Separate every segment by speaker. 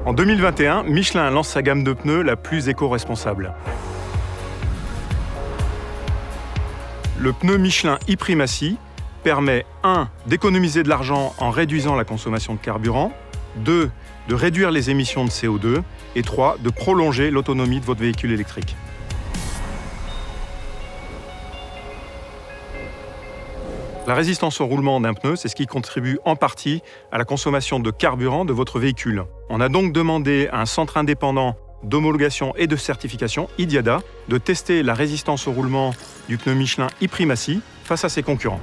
Speaker 1: En 2021, Michelin lance sa gamme de pneus la plus éco-responsable. Le pneu Michelin e-Primacy permet 1. d'économiser de l'argent en réduisant la consommation de carburant, 2. de réduire les émissions de CO2 et 3. de prolonger l'autonomie de votre véhicule électrique. La résistance au roulement d'un pneu, c'est ce qui contribue en partie à la consommation de carburant de votre véhicule. On a donc demandé à un centre indépendant d'homologation et de certification, IDIADA, de tester la résistance au roulement du pneu Michelin e-Primacy face à ses concurrents.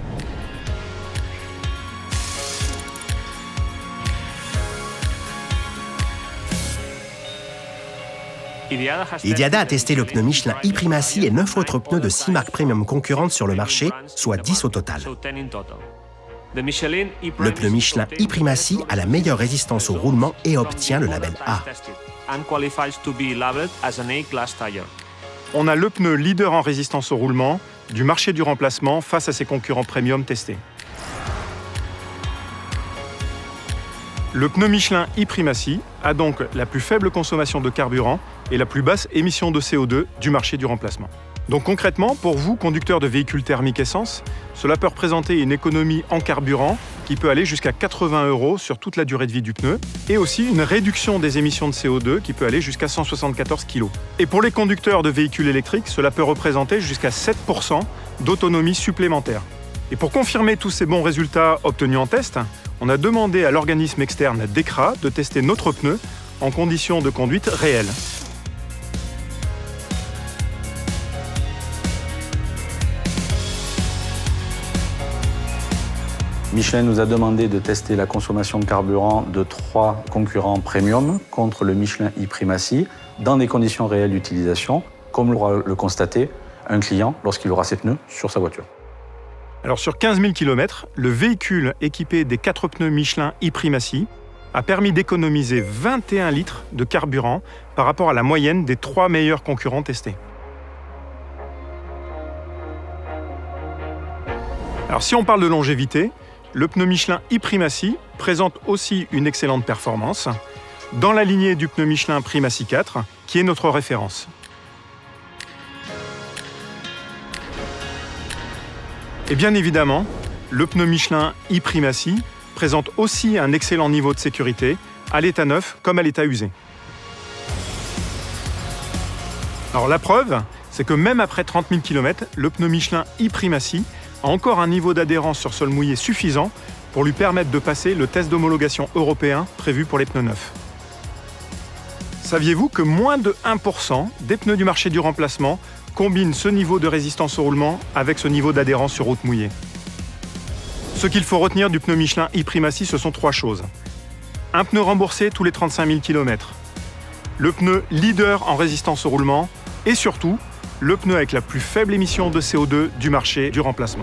Speaker 2: IDIADA a testé le pneu Michelin e-Primacy et 9 autres pneus de 6 marques premium concurrentes sur le marché, soit 10 au total. Le pneu Michelin e-Primacy a la meilleure résistance au roulement et obtient le label A.
Speaker 1: On a le pneu leader en résistance au roulement du marché du remplacement face à ses concurrents premium testés. Le pneu Michelin e-Primacy a donc la plus faible consommation de carburant et la plus basse émission de CO2 du marché du remplacement. Donc concrètement, pour vous, conducteurs de véhicules thermiques essence, cela peut représenter une économie en carburant qui peut aller jusqu'à 80 € sur toute la durée de vie du pneu et aussi une réduction des émissions de CO2 qui peut aller jusqu'à 174 kg. Et pour les conducteurs de véhicules électriques, cela peut représenter jusqu'à 7% d'autonomie supplémentaire. Et pour confirmer tous ces bons résultats obtenus en test, on a demandé à l'organisme externe DEKRA de tester notre pneu en conditions de conduite réelles.
Speaker 3: Michelin nous a demandé de tester la consommation de carburant de 3 concurrents premium contre le Michelin e-Primacy dans des conditions réelles d'utilisation, comme l'aura le constaté un client lorsqu'il aura ses pneus sur sa voiture.
Speaker 1: Alors sur 15 000 km, le véhicule équipé des 4 pneus Michelin e-Primacy a permis d'économiser 21 litres de carburant par rapport à la moyenne des 3 meilleurs concurrents testés. Alors si on parle de longévité, le pneu Michelin e-Primacy présente aussi une excellente performance dans la lignée du pneu Michelin Primacy 4, qui est notre référence. Et bien évidemment, le pneu Michelin e-Primacy présente aussi un excellent niveau de sécurité à l'état neuf comme à l'état usé. Alors la preuve, c'est que même après 30 000 km, le pneu Michelin e-Primacy a encore un niveau d'adhérence sur sol mouillé suffisant pour lui permettre de passer le test d'homologation européen prévu pour les pneus neufs. Saviez-vous que moins de 1% des pneus du marché du remplacement combinent ce niveau de résistance au roulement avec ce niveau d'adhérence sur route mouillée? Ce qu'il faut retenir du pneu Michelin e-Primacy, ce sont 3 choses. Un pneu remboursé tous les 35 000 km, le pneu leader en résistance au roulement et surtout, le pneu avec la plus faible émission de CO2 du marché du remplacement.